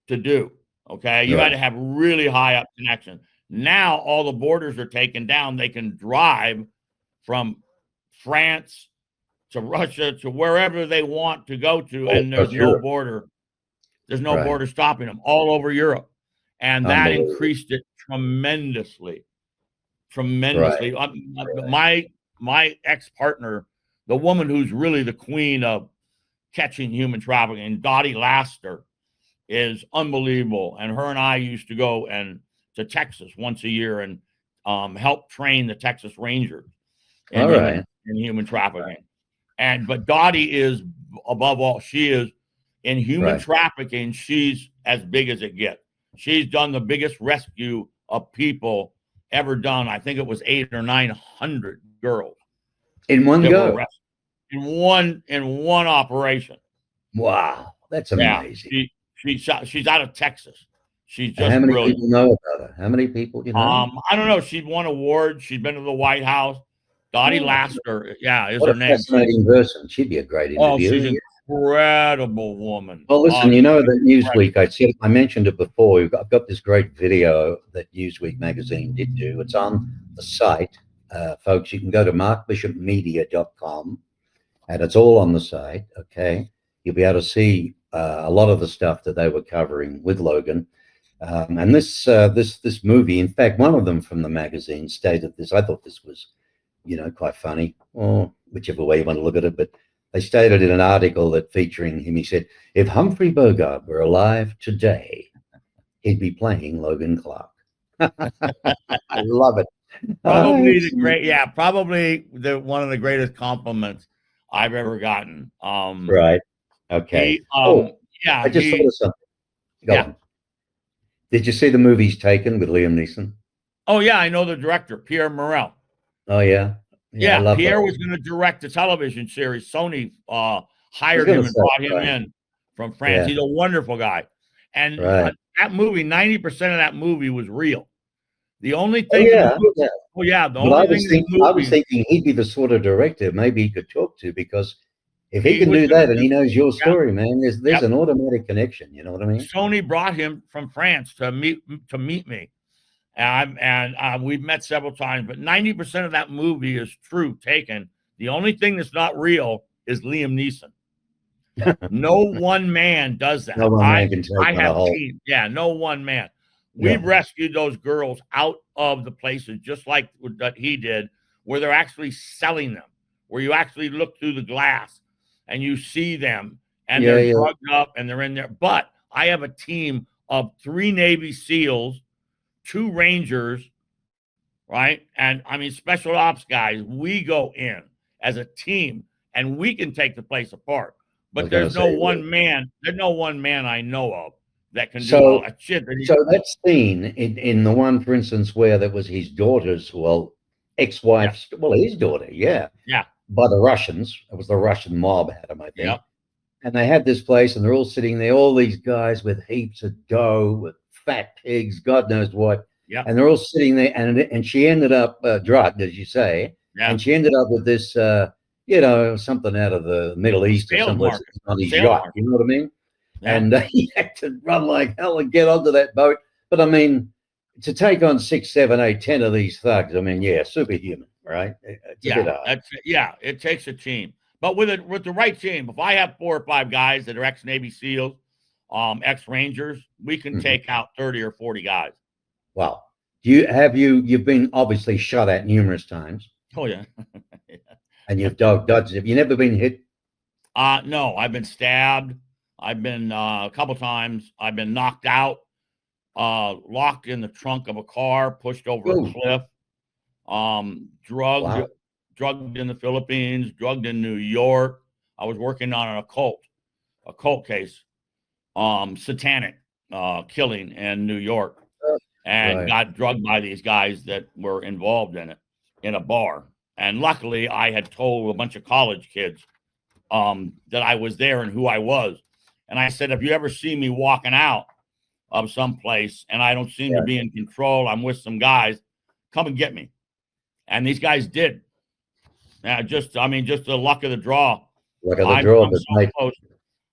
Speaker 2: to do. Okay. You had to have really high up connection. Now all the borders are taken down. They can drive from France to Russia to wherever they want to go to. And there's no border. There's no border stopping them all over Europe. And that increased it tremendously. My ex-partner, the woman who's really the queen of catching human trafficking, Dottie Laster, is unbelievable. And her and I used to go to Texas once a year and help train the Texas Rangers in human trafficking. But Dottie is, above all, she is In human
Speaker 1: Right.
Speaker 2: trafficking, she's as big as it gets. She's done the biggest rescue of people ever done. I think it was 800 or 900 girls
Speaker 1: In one
Speaker 2: that were
Speaker 1: go.
Speaker 2: rescued in one operation.
Speaker 1: Wow, that's
Speaker 2: Yeah,
Speaker 1: amazing.
Speaker 2: she's out of Texas. She's
Speaker 1: And how
Speaker 2: just
Speaker 1: many
Speaker 2: brilliant.
Speaker 1: people know about her? How many people do you know?
Speaker 2: I don't know. She's won awards. She's been to the White House. Dottie
Speaker 1: Oh,
Speaker 2: Laster, yeah, is
Speaker 1: what
Speaker 2: her
Speaker 1: a
Speaker 2: name.
Speaker 1: fascinating person. She'd be a great
Speaker 2: She's
Speaker 1: interviewer.
Speaker 2: an incredible woman.
Speaker 1: Well, listen,
Speaker 2: She's
Speaker 1: that
Speaker 2: incredible.
Speaker 1: Newsweek, I mentioned it before. I've got this great video that Newsweek magazine did do. It's on the site. Folks, you can go to markbishopmedia.com and it's all on the site. Okay. You'll be able to see a lot of the stuff that they were covering with Logan. And this movie, in fact, one of them from the magazine stated this. I thought this was, quite funny, or whichever way you want to look at it. But they stated in an article that featuring him, he said, if Humphrey Bogart were alive today, he'd be playing Logan Clarke. I love it.
Speaker 2: Probably probably one of the greatest compliments I've ever gotten.
Speaker 1: Right. Okay.
Speaker 2: He,
Speaker 1: I just thought of something. Go
Speaker 2: yeah.
Speaker 1: on. Did you see the movies Taken with Liam Neeson?
Speaker 2: Oh yeah, I know the director, Pierre Morel.
Speaker 1: Oh yeah. I love
Speaker 2: Pierre
Speaker 1: that.
Speaker 2: was going to direct the television series. Sony hired him and brought him in from France. He's a wonderful guy. And that movie, 90% of that movie was real. The only thing
Speaker 1: I was thinking he'd be the sort of director maybe he could talk to, because if he can do that and he knows your story, man, there's an automatic connection. You know what I mean?
Speaker 2: Sony brought him from France to meet me. And we've met several times, but 90% of that movie is true, Taken. The only thing that's not real is Liam Neeson. No one man does that.
Speaker 1: No one man can take
Speaker 2: I have
Speaker 1: a
Speaker 2: teams. Yeah, no one man. We've rescued those girls out of the places just like that he did, where they're actually selling them, where you actually look through the glass and you see them and they're drugged up and they're in there. But I have a team of 3 Navy SEALs, 2 Rangers, right? And I mean, special ops guys. We go in as a team and we can take the place apart. But there's no one man I know of that can do all that shit.
Speaker 1: So that scene in the one, for instance, where that was his daughter's, ex-wife's, his daughter, by the Russians. It was the Russian mob had him, I think.
Speaker 2: Yep.
Speaker 1: And they had this place, and they're all sitting there, all these guys with heaps of dough, with fat pigs, God knows what.
Speaker 2: Yeah.
Speaker 1: And they're all sitting there, and she ended up drugged, as you say, and she ended up with this, something out of the Middle East or somewhere on his yacht. You know what I mean? Yeah. And he had to run like hell and get onto that boat. But I mean, to take on 6, 7, 8, 10 of these thugs, I mean, superhuman, right? It's a bit hard.
Speaker 2: It takes a team. But with the right team, if I have 4 or 5 guys that are ex-Navy SEALs, ex-Rangers, we can take out 30 or 40 guys.
Speaker 1: Wow. You've been obviously shot at numerous times.
Speaker 2: Oh yeah.
Speaker 1: And you've dodged. Have you never been hit?
Speaker 2: No, I've been stabbed. I've been a couple times. I've been knocked out, locked in the trunk of a car, pushed over a cliff, drugged in the Philippines, drugged in New York. I was working on an occult case, satanic killing in New York, and got drugged by these guys that were involved in it in a bar. And luckily, I had told a bunch of college kids that I was there and who I was. And I said, if you ever see me walking out of someplace and I don't seem to be in control, I'm with some guys, come and get me. And these guys did. Just the luck of the draw. I'm so close.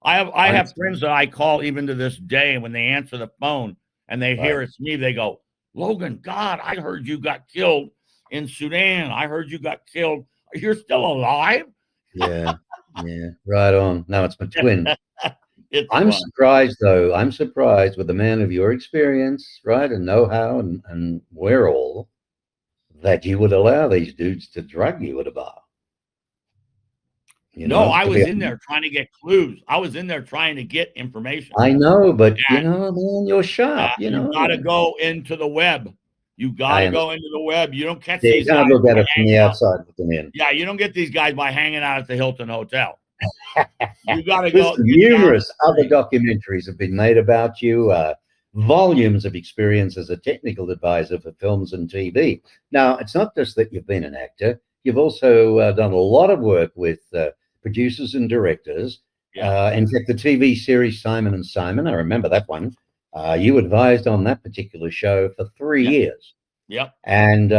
Speaker 2: I have friends that I call even to this day, when they answer the phone and they hear it's me, they go, Logan, God, I heard you got killed in Sudan. I heard you got killed. You're still alive?
Speaker 1: Yeah. Right on. No, it's my twin. I'm surprised, though. I'm surprised with a man of your experience, right, and know-how and wherewithal, that you would allow these dudes to drug you at a bar.
Speaker 2: I was in there trying to get clues. I was in there trying to get information.
Speaker 1: I know, but man, you're sharp.
Speaker 2: You got to go into the web. You got to go into the web. You don't catch
Speaker 1: these guys. You got to look at it from the outside looking in.
Speaker 2: Yeah, you don't get these guys by hanging out at the Hilton Hotel. You got to go
Speaker 1: Listen,
Speaker 2: get down the
Speaker 1: numerous other
Speaker 2: street.
Speaker 1: documentaries have been made about you. Volumes of experience as a technical advisor for films and TV. Now, it's not just that you've been an actor; you've also done a lot of work with producers and directors.
Speaker 2: Yeah,
Speaker 1: In fact, the TV series Simon and Simon, I remember that one. You advised on that particular show for 3
Speaker 2: yeah,
Speaker 1: years.
Speaker 2: yep,
Speaker 1: And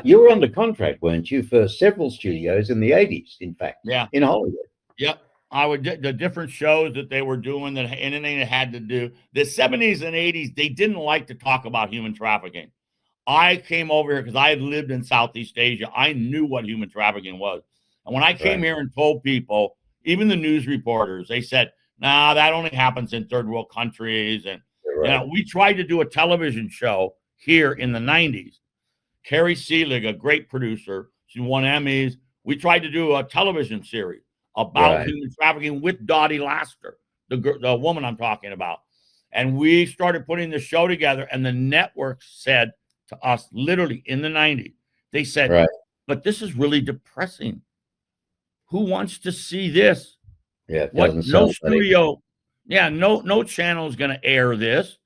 Speaker 1: you were under contract, weren't you, for several studios in the 80s, in fact,
Speaker 2: yeah,
Speaker 1: in Hollywood?
Speaker 2: yep. I would the different shows that they were doing that anything that had to do the 70s and 80s. They didn't like to talk about human trafficking. I came over here because I had lived in Southeast Asia. I knew what human trafficking was. And when I came
Speaker 1: Right,
Speaker 2: here and told people, even the news reporters, they said, nah, that only happens in third world countries. And,
Speaker 1: you're right.
Speaker 2: we tried to do a television show here in the 90s. Carrie Seelig, a great producer, she won Emmys. We tried to do a television series about
Speaker 1: Right.
Speaker 2: human trafficking with Dottie Laster, the woman I'm talking about. And we started putting the show together, and the network said to us, literally in the 90s, they said,
Speaker 1: Right.
Speaker 2: but this is really depressing. Who wants to see this?
Speaker 1: Yeah, it
Speaker 2: What?
Speaker 1: doesn't
Speaker 2: No
Speaker 1: sell funny.
Speaker 2: studio, yeah, no channel is going to air this.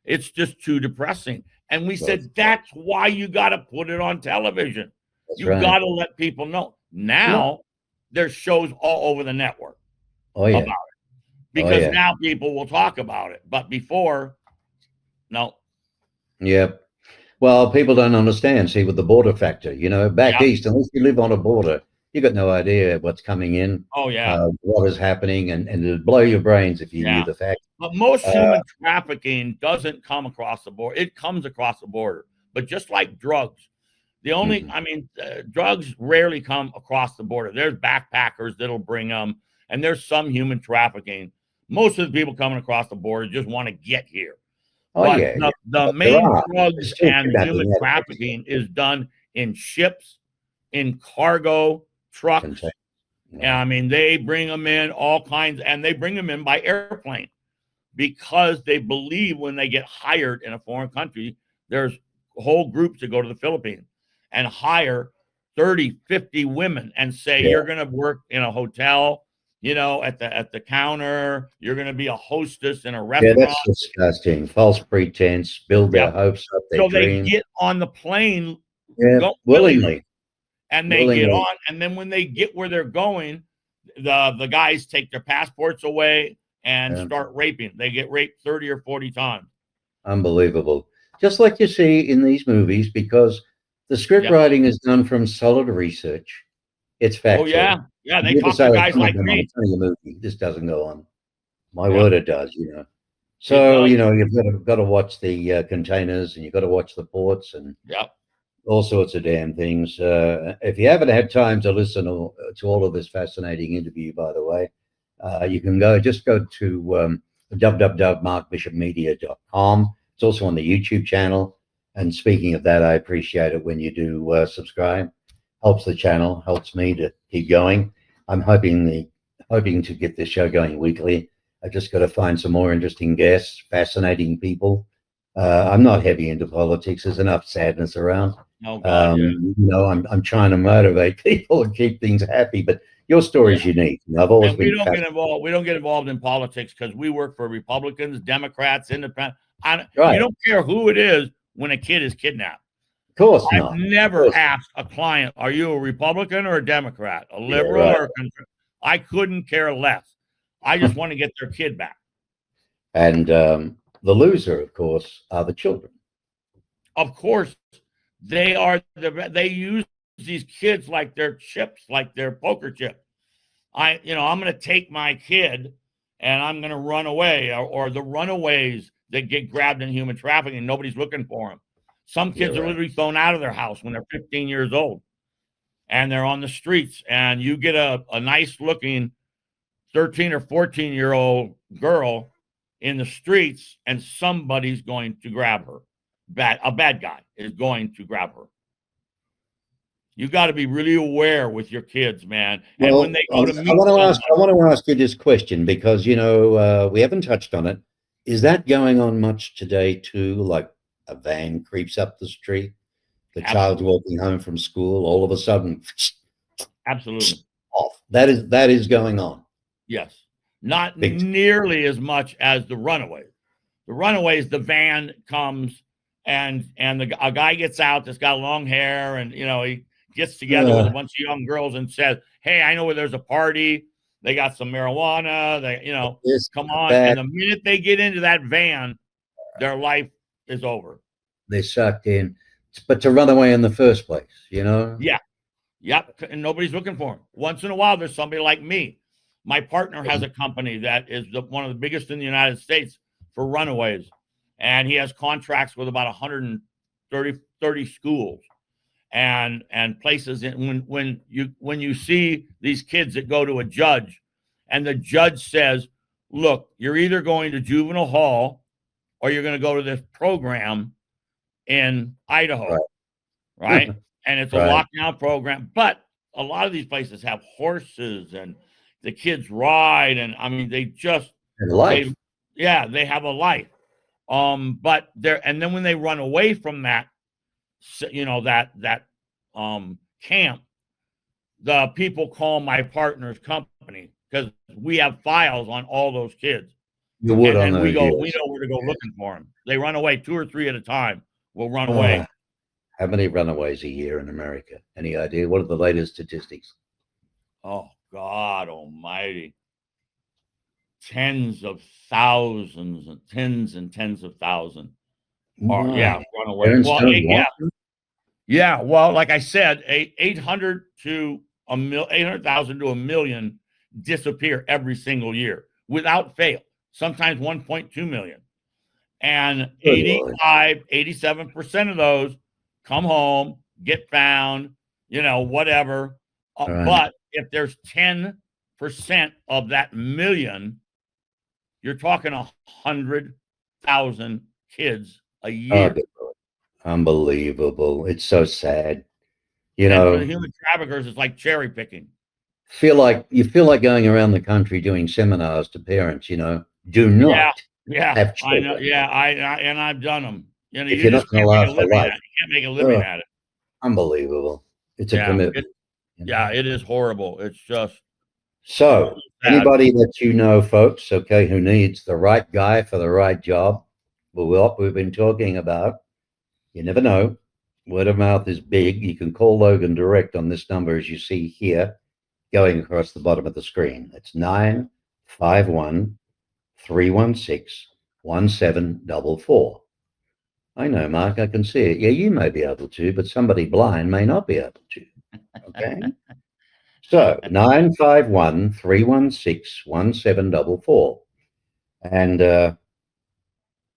Speaker 2: It's just too depressing. And we
Speaker 1: Well,
Speaker 2: said, that's why you got to put it on television.
Speaker 1: that's
Speaker 2: You
Speaker 1: right.
Speaker 2: got to let people know.
Speaker 1: No.
Speaker 2: Now there's shows all over the network
Speaker 1: Oh,
Speaker 2: about
Speaker 1: yeah.
Speaker 2: it
Speaker 1: Oh,
Speaker 2: because
Speaker 1: yeah.
Speaker 2: now people will talk about it. But before, no.
Speaker 1: Yeah. Well, people don't understand. See, with the border factor, back
Speaker 2: Yeah.
Speaker 1: east, unless you live on a border, you got no idea what's coming in,
Speaker 2: Oh, yeah.
Speaker 1: what is happening, and it'd blow your brains if you knew
Speaker 2: Yeah.
Speaker 1: the fact.
Speaker 2: But most
Speaker 1: Uh,
Speaker 2: human trafficking doesn't come across the border. It comes across the border. But just like drugs,
Speaker 1: mhm.
Speaker 2: drugs rarely come across the border. There's backpackers that'll bring them, and there's some human trafficking. Most of the people coming across the border just want to get here.
Speaker 1: Oh,
Speaker 2: But
Speaker 1: yeah, yeah.
Speaker 2: the
Speaker 1: But there
Speaker 2: main
Speaker 1: are. There's
Speaker 2: drugs
Speaker 1: still
Speaker 2: and human
Speaker 1: kidnapping out of Mexico.
Speaker 2: trafficking is done in ships, in cargo trucks.
Speaker 1: Contain-
Speaker 2: And
Speaker 1: Yeah.
Speaker 2: I mean, they bring them in all kinds, and they bring them in by airplane because they believe when they get hired in a foreign country, there's whole groups that go to the Philippines and hire 30, 50 women and say,
Speaker 1: Yeah.
Speaker 2: you're going to work in a hotel, at the counter, you're going to be a hostess in a
Speaker 1: Yeah,
Speaker 2: restaurant.
Speaker 1: that's disgusting. False pretense, build their
Speaker 2: Yep.
Speaker 1: hopes up, their
Speaker 2: So they
Speaker 1: dreams.
Speaker 2: get on the plane
Speaker 1: Yeah,
Speaker 2: go willingly,
Speaker 1: willingly,
Speaker 2: and they get
Speaker 1: willingly.
Speaker 2: on, and then when they get where they're going, the guys take their passports away and
Speaker 1: Yeah,
Speaker 2: start raping. They get raped 30 or 40 times.
Speaker 1: unbelievable. Just like you see in these movies, because the script
Speaker 2: Yep.
Speaker 1: writing is done from solid research. It's
Speaker 2: Oh,
Speaker 1: factual.
Speaker 2: yeah. Yeah, they
Speaker 1: People
Speaker 2: talk
Speaker 1: say,
Speaker 2: to
Speaker 1: "Oh,
Speaker 2: guys
Speaker 1: come on,
Speaker 2: like
Speaker 1: come on,
Speaker 2: me.
Speaker 1: it's only a movie. This doesn't go on." My
Speaker 2: Yeah,
Speaker 1: word, it does.
Speaker 2: it
Speaker 1: So,
Speaker 2: does.
Speaker 1: you've got to watch the containers, and you've got to watch the ports, and
Speaker 2: Yep.
Speaker 1: all sorts of damn things. If you haven't had time to listen to all of this fascinating interview, by the way, you can go to www.markbishopmedia.com. It's also on the YouTube channel. And speaking of that, I appreciate it when you do subscribe. Helps the channel, helps me to keep going. I'm hoping to get this show going weekly. I just got to find some more interesting guests, fascinating people. I'm not heavy into politics. There's enough sadness around.
Speaker 2: Oh, God, yeah.
Speaker 1: I'm trying to motivate people and keep things happy. But your story
Speaker 2: Yeah.
Speaker 1: is unique. And I've always
Speaker 2: And we
Speaker 1: been
Speaker 2: don't get
Speaker 1: fascinated.
Speaker 2: involved. We don't get involved in politics because we work for Republicans, Democrats, Independent. You
Speaker 1: Right.
Speaker 2: don't care who it is when a kid is kidnapped.
Speaker 1: Of course
Speaker 2: I've
Speaker 1: not. Of
Speaker 2: never
Speaker 1: course.
Speaker 2: asked a client, are you a Republican or a Democrat, a
Speaker 1: Yeah,
Speaker 2: liberal
Speaker 1: right.
Speaker 2: or a conservative? I couldn't care less. I just want to get their kid back.
Speaker 1: And the loser, of course, are the children.
Speaker 2: Of course, they use these kids like they're chips, like they're poker chips. I'm going to take my kid and I'm going to run away, or the runaways that get grabbed in human trafficking. Nobody's looking for them. Some kids
Speaker 1: You're
Speaker 2: are
Speaker 1: right.
Speaker 2: literally thrown out of their house when they're 15 years old and they're on the streets, and you get a nice looking 13 or 14-year-old girl in the streets and somebody's going to grab her. A bad guy is going to grab her. You got to be really aware with your kids, man. And when
Speaker 1: Well,
Speaker 2: they
Speaker 1: I
Speaker 2: go to meet somebody,
Speaker 1: want to ask you this question because we haven't touched on it. Is that going on much today too? Like a van creeps up the street, the child's
Speaker 2: absolutely,
Speaker 1: walking home from school, all of a sudden
Speaker 2: absolutely.
Speaker 1: off. That is going on.
Speaker 2: Yes. Not
Speaker 1: Big time.
Speaker 2: nearly as much as the runaways. The runaways, the van comes and a guy gets out that's got long hair, and he gets together with a bunch of young girls and says, "Hey, I know where there's a party. They got some marijuana.
Speaker 1: This,
Speaker 2: come on."
Speaker 1: that,
Speaker 2: And the minute they get into that van, their life is over.
Speaker 1: they're sucked in. But to run away in the first place, you know?
Speaker 2: Yeah. Yep. And nobody's looking for them. Once in a while, there's somebody like me. My partner has a company that is one of the biggest in the United States for runaways. And he has contracts with about 130 schools and places. And when you see these kids that go to a judge, and the judge says, "Look, you're either going to juvenile hall or you're going to go to this program in Idaho," right? And it's a
Speaker 1: Right.
Speaker 2: lockdown program. But a lot of these places have horses, and the kids ride, and I mean, they just
Speaker 1: And life.
Speaker 2: they have a life. But and then when they run away from that, that camp, the people call my partner's company because we have files on all those kids.
Speaker 1: You would on
Speaker 2: And we
Speaker 1: those
Speaker 2: we
Speaker 1: years.
Speaker 2: know where to go looking for them. They run away 2 or 3 at a time. Will run away.
Speaker 1: How many runaways a year in America? Any idea? What are the latest statistics?
Speaker 2: Oh, God almighty. Tens of thousands and tens of thousands. Or, run away.
Speaker 1: Parents
Speaker 2: Well,
Speaker 1: don't want them?
Speaker 2: yeah. Well, like I said, 800,000 to 1 million disappear every single year without fail. Sometimes 1.2 million. And
Speaker 1: Good Lord.
Speaker 2: 87% of those come home, get found, whatever.
Speaker 1: Right.
Speaker 2: But if there's 10% of that million, you're talking 100,000 kids a year.
Speaker 1: Good Lord. Unbelievable. It's so sad.
Speaker 2: And for the human traffickers, it's like cherry picking.
Speaker 1: You feel like going around the country doing seminars to parents, do not have children.
Speaker 2: I know. Yeah, and I've done them.
Speaker 1: If you're not going to last for life.
Speaker 2: You can't make a living at it.
Speaker 1: Unbelievable. It's a commitment.
Speaker 2: It is horrible. It's just
Speaker 1: so anybody that folks, who needs the right guy for the right job, what we've been talking about, you never know. Word of mouth is big. You can call Logan direct on this number, as you see here, going across the bottom of the screen. It's 951-316-1744. I know, Mark, I can see it. Yeah, you may be able to, but somebody blind may not be able to. Okay? So 951-316-1744. And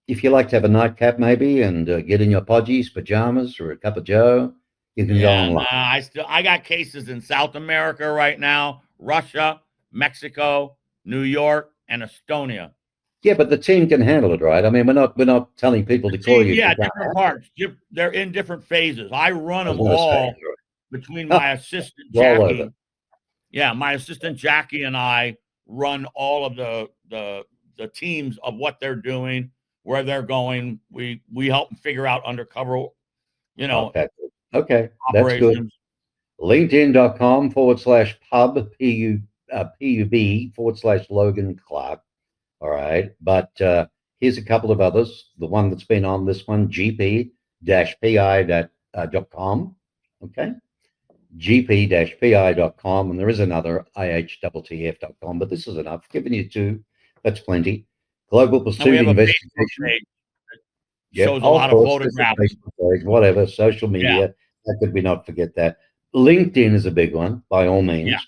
Speaker 1: if you like to have a nightcap maybe and get in your podgies, pajamas, or a cup of joe, you can go online.
Speaker 2: I got cases in South America right now, Russia, Mexico, New York, and Estonia.
Speaker 1: Yeah, but the team can handle it, right? I mean, we're not telling people to call you.
Speaker 2: Yeah, different parts. They're in different phases. I run them all between my assistant Jackie. Yeah, my assistant Jackie and I run all of the teams of what they're doing, where they're going. We help them figure out undercover,
Speaker 1: Okay, that's good. LinkedIn.com/pub, PUB /Logan Clarke. All right. But here's a couple of others. The one that's been on this one, gp-pi.com. Okay. gp-pi.com. And there is another, IHTTF.com. But this is enough. Giving you 2. That's plenty. Global Pursuit Investigation.
Speaker 2: Shows a lot of photographs.
Speaker 1: Whatever, social media. That could be not forget that. LinkedIn is a big one, by all means.
Speaker 2: Yeah.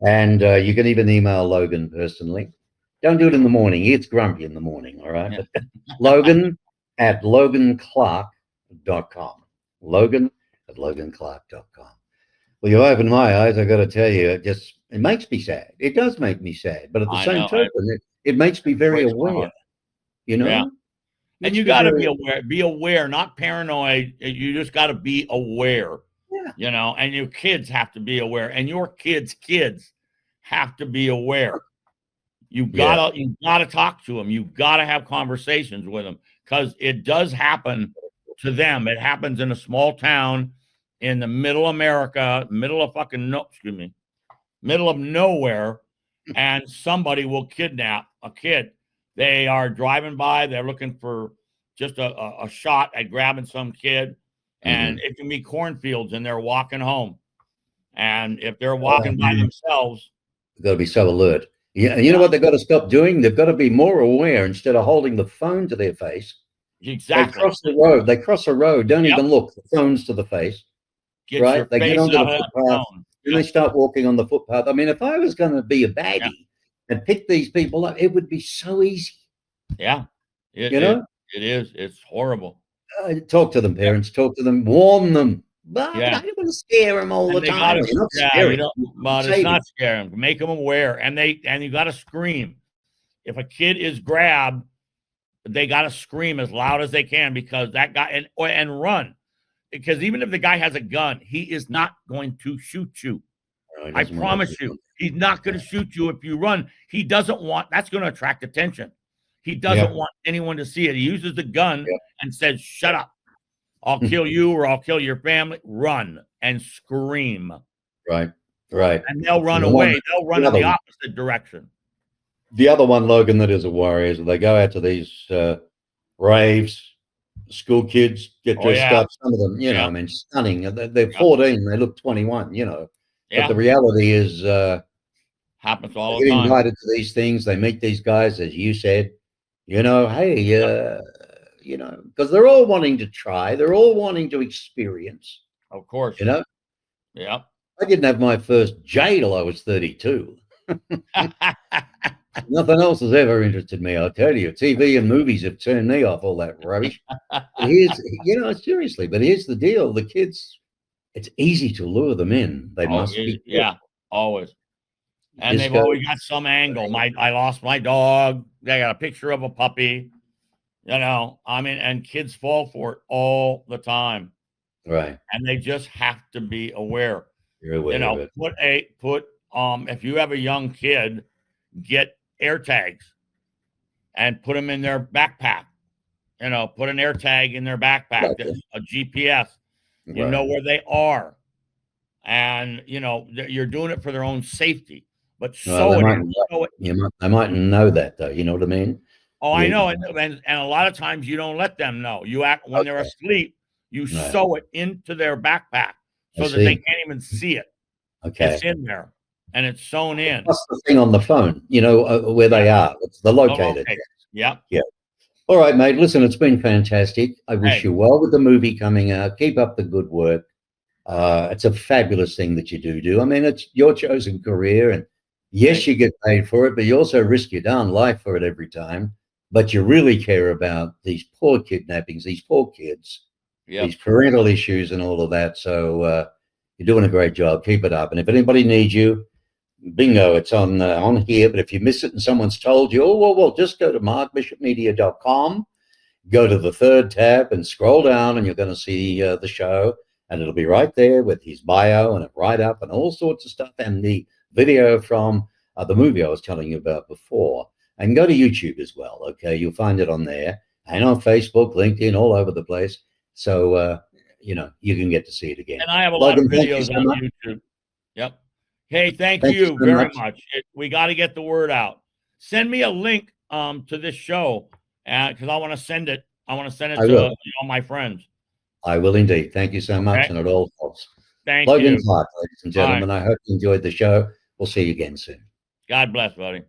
Speaker 1: And you can even email Logan personally. Don't do it in the morning. He gets grumpy in the morning, all right? But Logan at loganclarke.com. Logan at loganclarke.com. Well, you opened my eyes, I got to tell you. It makes me sad. It does make me sad. But at the same token, it makes me very aware,
Speaker 2: Yeah. And you got to be aware, not paranoid. You just got to be aware, and your kids have to be aware, and your kids' have to be aware. You gotta talk to them. You gotta have conversations with them, because it does happen to them. It happens in a small town in the middle of America, middle of middle of nowhere, and somebody will kidnap a kid. They are driving by, they're looking for just a shot at grabbing some kid, and it can be cornfields, and they're walking home. And if they're walking by themselves,
Speaker 1: they've got to be so alert. Yeah, and you know what they've got to stop doing? They've got to be more aware. Instead of holding the phone to their face,
Speaker 2: exactly.
Speaker 1: they cross the road. They cross a road. Don't even look. The phone's to the face.
Speaker 2: Get your
Speaker 1: They
Speaker 2: face
Speaker 1: get onto the
Speaker 2: out of that
Speaker 1: footpath,
Speaker 2: phone.
Speaker 1: and they start walking on the footpath. I mean, if I was going to be a baddie and pick these people up, it would be so easy.
Speaker 2: Yeah,
Speaker 1: you know,
Speaker 2: it is. It's horrible.
Speaker 1: Talk to them, parents. Talk to them. Warn them. But
Speaker 2: Yeah.
Speaker 1: I don't want to scare them all the time.
Speaker 2: But it's not scaring. Make them aware, and you got to scream. If a kid is grabbed, they got to scream as loud as they can, because that guy and run. Because even if the guy has a gun, he is not going to shoot you. No, I promise you, he's not going to shoot you if you run. He doesn't want. That's going to attract attention. He doesn't want anyone to see it. He uses the gun and says, "Shut up. I'll kill you, or I'll kill your family." Run and scream.
Speaker 1: Right.
Speaker 2: And they'll run away. They'll run in the opposite direction.
Speaker 1: The other one, Logan, that is a worry is they go out to these raves. School kids get dressed up. Some of them, I mean, stunning. They're 14. They look 21. But the reality is,
Speaker 2: happens all
Speaker 1: the time. They get invited to these things. They meet these guys, as you said. Hey, because they're all wanting to try. They're all wanting to experience.
Speaker 2: Of course.
Speaker 1: Yeah.
Speaker 2: I
Speaker 1: didn't have my first J till I was 32. Nothing else has ever interested me. I'll tell you, TV and movies have turned me off all that rubbish. Seriously. But here's the deal: the kids, it's easy to lure them in. They must be.
Speaker 2: Always. And they've always got some angle. I lost my dog. They got a picture of a puppy. I mean, and kids fall for it all the time.
Speaker 1: Right.
Speaker 2: And they just have to be aware.
Speaker 1: You're aware of it.
Speaker 2: If you have a young kid, get air tags and put them in their backpack. Put an air tag in their backpack, a GPS. You know where they are. And, you're doing it for their own safety. But
Speaker 1: they might know that, though. You know what I mean?
Speaker 2: Oh, I know. And a lot of times you don't let them know. You act when they're asleep, you sew it into their backpack so that they can't even see it.
Speaker 1: Okay.
Speaker 2: It's in there and it's sewn in.
Speaker 1: That's the thing on the phone, where they are. It's the locator.
Speaker 2: Yeah.
Speaker 1: All right, mate. Listen, it's been fantastic. I wish you well with the movie coming out. Keep up the good work. It's a fabulous thing that you do. I mean, it's your chosen career, and yes, you get paid for it, but you also risk your darn life for it every time. But you really care about these poor kidnappings, these poor kids, these parental issues and all of that. So you're doing a great job. Keep it up. And if anybody needs you, bingo, it's on here. But if you miss it and someone's told you, well, just go to markbishopmedia.com, go to the third tab and scroll down, and you're going to see the show. And it'll be right there with his bio and a write-up and all sorts of stuff, and the video from the movie I was telling you about before. And go to YouTube as well, okay? You'll find it on there, and on Facebook, LinkedIn, all over the place. So, you can get to see it again.
Speaker 2: And I have a lot of videos on YouTube. Yep. Hey, thank you very much. We got to get the word out. Send me a link to this show, because I want to send it. I want to send it to all my friends.
Speaker 1: I will indeed. Thank you so much, and it all helps.
Speaker 2: Thank you.
Speaker 1: Logan Clarke, ladies and gentlemen. I hope you enjoyed the show. We'll see you again soon.
Speaker 2: God bless, buddy.